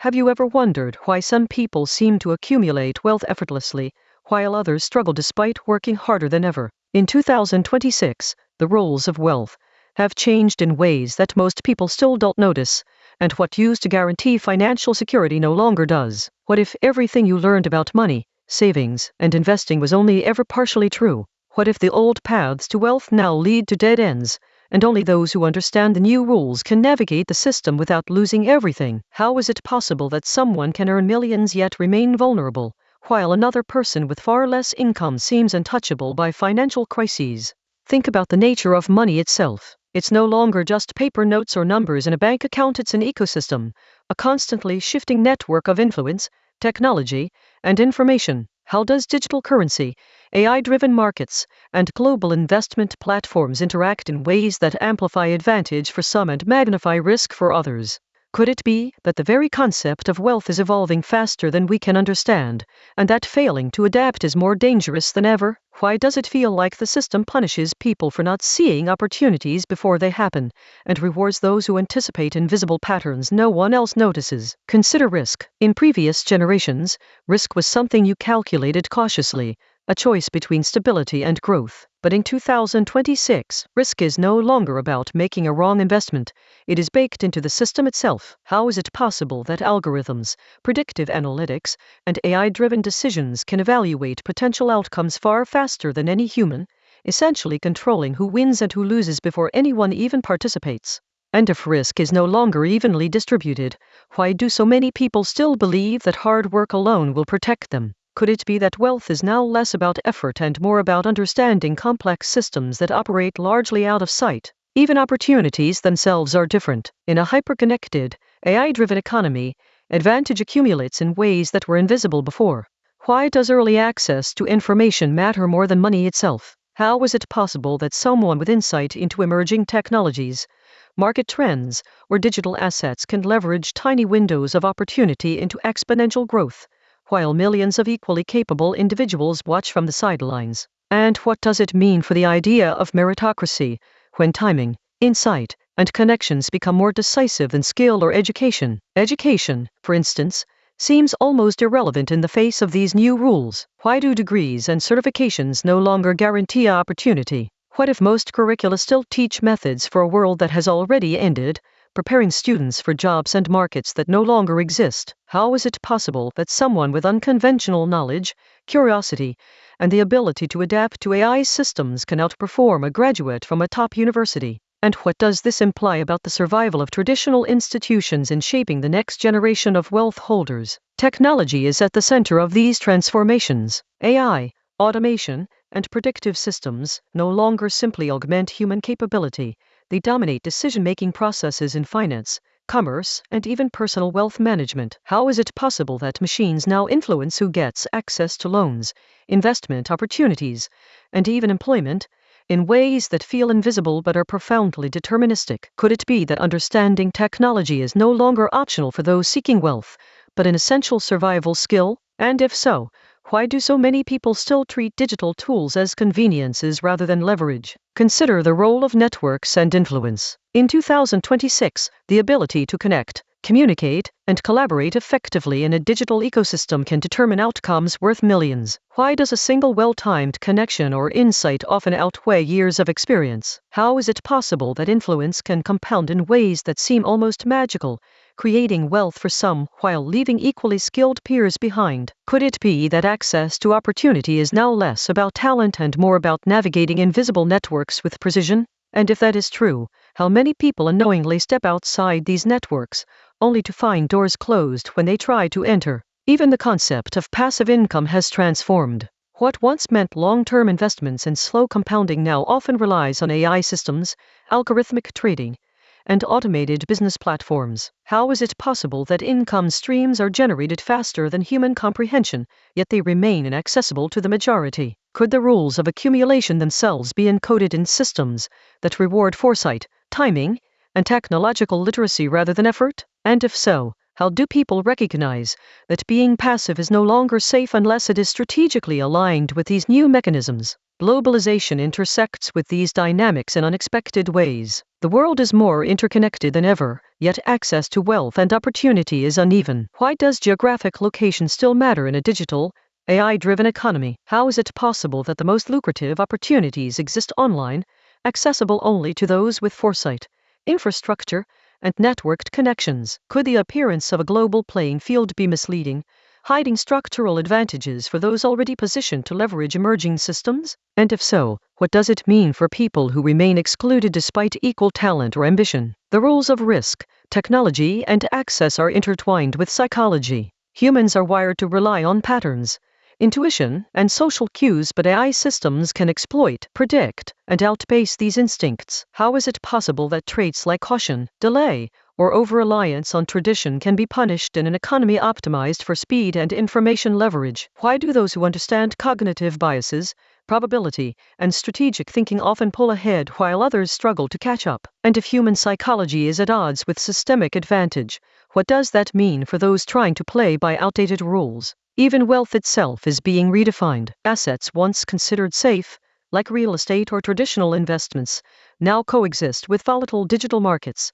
Have you ever wondered why some people seem to accumulate wealth effortlessly, while others struggle despite working harder than ever? In 2026, the roles of wealth have changed in ways that most people still don't notice, and what used to guarantee financial security no longer does. What if everything you learned about money, savings, and investing was only ever partially true? What if the old paths to wealth now lead to dead ends, and only those who understand the new rules can navigate the system without losing everything? How is it possible that someone can earn millions yet remain vulnerable, while another person with far less income seems untouchable by financial crises? Think about the nature of money itself. It's no longer just paper notes or numbers in a bank account, it's an ecosystem, a constantly shifting network of influence, technology, and information. How does digital currency, AI-driven markets, and global investment platforms interact in ways that amplify advantage for some and magnify risk for others? Could it be that the very concept of wealth is evolving faster than we can understand, and that failing to adapt is more dangerous than ever? Why does it feel like the system punishes people for not seeing opportunities before they happen, and rewards those who anticipate invisible patterns no one else notices? Consider risk. In previous generations, risk was something you calculated cautiously, a choice between stability and growth. But in 2026, risk is no longer about making a wrong investment. It is baked into the system itself. How is it possible that algorithms, predictive analytics, and AI-driven decisions can evaluate potential outcomes far faster than any human, essentially controlling who wins and who loses before anyone even participates? And if risk is no longer evenly distributed, why do so many people still believe that hard work alone will protect them? Could it be that wealth is now less about effort and more about understanding complex systems that operate largely out of sight? Even opportunities themselves are different. In a hyper-connected, AI-driven economy, advantage accumulates in ways that were invisible before. Why does early access to information matter more than money itself? How is it possible that someone with insight into emerging technologies, market trends, or digital assets can leverage tiny windows of opportunity into exponential growth, while millions of equally capable individuals watch from the sidelines? And what does it mean for the idea of meritocracy, when timing, insight, and connections become more decisive than skill or education? Education, for instance, seems almost irrelevant in the face of these new rules. Why do degrees and certifications no longer guarantee opportunity? What if most curricula still teach methods for a world that has already ended, preparing students for jobs and markets that no longer exist? How is it possible that someone with unconventional knowledge, curiosity, and the ability to adapt to AI systems can outperform a graduate from a top university? And what does this imply about the survival of traditional institutions in shaping the next generation of wealth holders? Technology is at the center of these transformations. AI, automation, and predictive systems no longer simply augment human capability. They dominate decision-making processes in finance, commerce, and even personal wealth management. How is it possible that machines now influence who gets access to loans, investment opportunities, and even employment, in ways that feel invisible but are profoundly deterministic? Could it be that understanding technology is no longer optional for those seeking wealth, but an essential survival skill? And if so, why do so many people still treat digital tools as conveniences rather than leverage? Consider the role of networks and influence. In 2026, the ability to connect, communicate, and collaborate effectively in a digital ecosystem can determine outcomes worth millions. Why does a single well-timed connection or insight often outweigh years of experience? How is it possible that influence can compound in ways that seem almost magical, creating wealth for some while leaving equally skilled peers behind? Could it be that access to opportunity is now less about talent and more about navigating invisible networks with precision? And if that is true, how many people unknowingly step outside these networks, only to find doors closed when they try to enter? Even the concept of passive income has transformed. What once meant long-term investments and slow compounding now often relies on AI systems, algorithmic trading, and automated business platforms. How is it possible that income streams are generated faster than human comprehension, yet they remain inaccessible to the majority? Could the rules of accumulation themselves be encoded in systems that reward foresight, timing, and technological literacy rather than effort? And if so, How do people recognize that being passive is no longer safe unless it is strategically aligned with these new mechanisms? Globalization intersects with these dynamics in unexpected ways. The world is more interconnected than ever, yet access to wealth and opportunity is uneven. Why does geographic location still matter in a digital, AI-driven economy? How is it possible that the most lucrative opportunities exist online, accessible only to those with foresight, infrastructure, and networked connections? Could the appearance of a global playing field be misleading, hiding structural advantages for those already positioned to leverage emerging systems? And if so, what does it mean for people who remain excluded despite equal talent or ambition? The rules of risk, technology, and access are intertwined with psychology. Humans are wired to rely on patterns, intuition, and social cues, but AI systems can exploit, predict, and outpace these instincts. How is it possible that traits like caution, delay, or over-reliance on tradition can be punished in an economy optimized for speed and information leverage? Why do those who understand cognitive biases, probability, and strategic thinking often pull ahead while others struggle to catch up? And if human psychology is at odds with systemic advantage, what does that mean for those trying to play by outdated rules? Even wealth itself is being redefined. Assets once considered safe, like real estate or traditional investments, now coexist with volatile digital markets,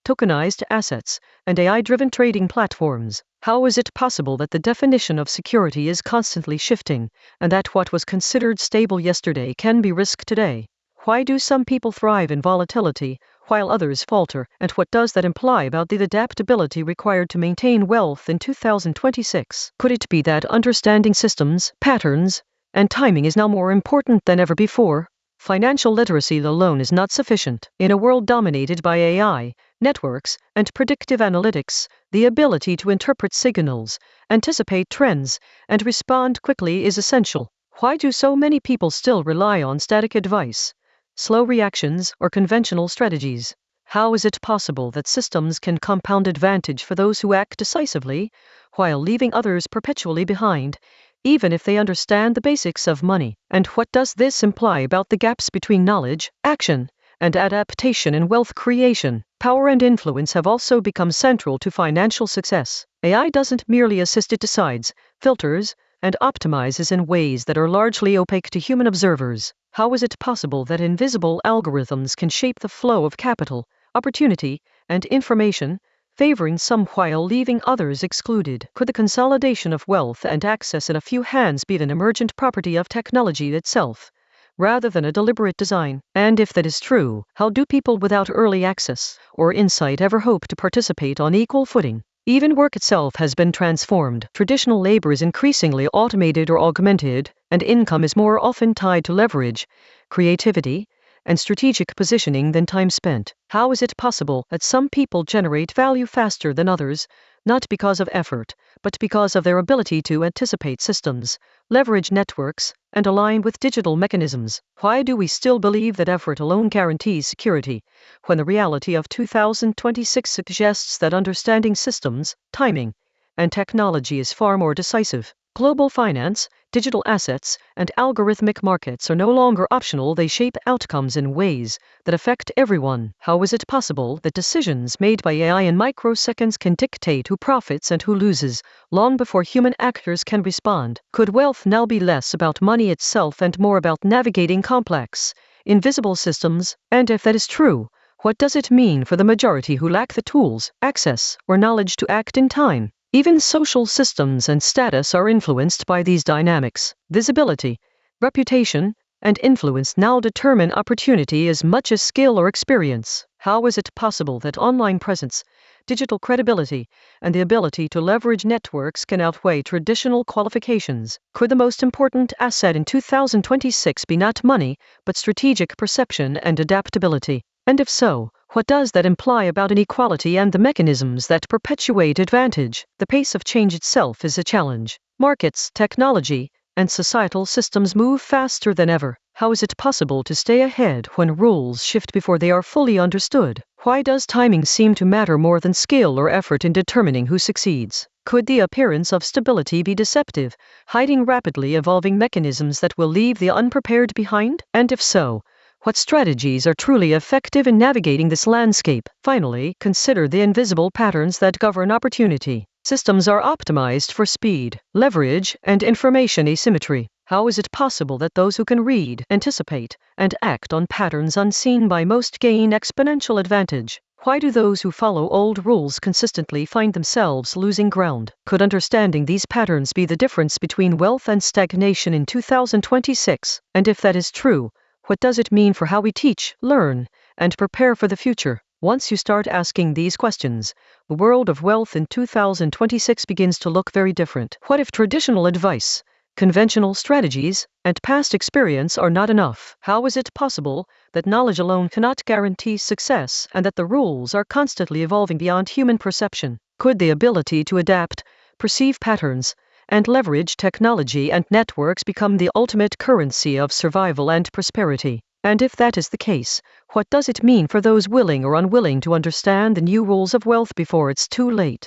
tokenized assets, and AI-driven trading platforms. How is it possible that the definition of security is constantly shifting, and that what was considered stable yesterday can be risked today? Why do some people thrive in volatility, while others falter, and what does that imply about the adaptability required to maintain wealth in 2026? Could it be that understanding systems, patterns, and timing is now more important than ever before? Financial literacy alone is not sufficient. In a world dominated by AI, networks, and predictive analytics, the ability to interpret signals, anticipate trends, and respond quickly is essential. Why do so many people still rely on static advice, slow reactions, or conventional strategies? How is it possible that systems can compound advantage for those who act decisively, while leaving others perpetually behind, even if they understand the basics of money? And what does this imply about the gaps between knowledge, action, and adaptation in wealth creation? Power and influence have also become central to financial success. AI doesn't merely assist, it decides, filters, and optimizes in ways that are largely opaque to human observers. How is it possible that invisible algorithms can shape the flow of capital, opportunity, and information, favoring some while leaving others excluded? Could the consolidation of wealth and access in a few hands be an emergent property of technology itself, rather than a deliberate design? And if that is true, how do people without early access or insight ever hope to participate on equal footing? Even work itself has been transformed. Traditional labor is increasingly automated or augmented, and income is more often tied to leverage, creativity, and strategic positioning than time spent. How is it possible that some people generate value faster than others, not because of effort, but because of their ability to anticipate systems, leverage networks, and align with digital mechanisms? Why do we still believe that effort alone guarantees security, when the reality of 2026 suggests that understanding systems, timing, and technology is far more decisive? Global finance, digital assets, and algorithmic markets are no longer optional. They shape outcomes in ways that affect everyone. How is it possible that decisions made by AI in microseconds can dictate who profits and who loses, long before human actors can respond? Could wealth now be less about money itself and more about navigating complex, invisible systems? And if that is true, what does it mean for the majority who lack the tools, access, or knowledge to act in time? Even social systems and status are influenced by these dynamics. Visibility, reputation, and influence now determine opportunity as much as skill or experience. How is it possible that online presence, digital credibility, and the ability to leverage networks can outweigh traditional qualifications? Could the most important asset in 2026 be not money, but strategic perception and adaptability? And if so, what does that imply about inequality and the mechanisms that perpetuate advantage? The pace of change itself is a challenge. Markets, technology, and societal systems move faster than ever. How is it possible to stay ahead when rules shift before they are fully understood? Why does timing seem to matter more than skill or effort in determining who succeeds? Could the appearance of stability be deceptive, hiding rapidly evolving mechanisms that will leave the unprepared behind? And if so, What strategies are truly effective in navigating this landscape? Finally, consider the invisible patterns that govern opportunity. Systems are optimized for speed, leverage, and information asymmetry. How is it possible that those who can read, anticipate, and act on patterns unseen by most gain exponential advantage? Why do those who follow old rules consistently find themselves losing ground? Could understanding these patterns be the difference between wealth and stagnation in 2026? And if that is true, what does it mean for how we teach, learn, and prepare for the future? Once you start asking these questions, the world of wealth in 2026 begins to look very different. What if traditional advice, conventional strategies, and past experience are not enough? How is it possible that knowledge alone cannot guarantee success and that the rules are constantly evolving beyond human perception? Could the ability to adapt, perceive patterns, and leverage technology and networks become the ultimate currency of survival and prosperity? And if that is the case, what does it mean for those willing or unwilling to understand the new rules of wealth before it's too late?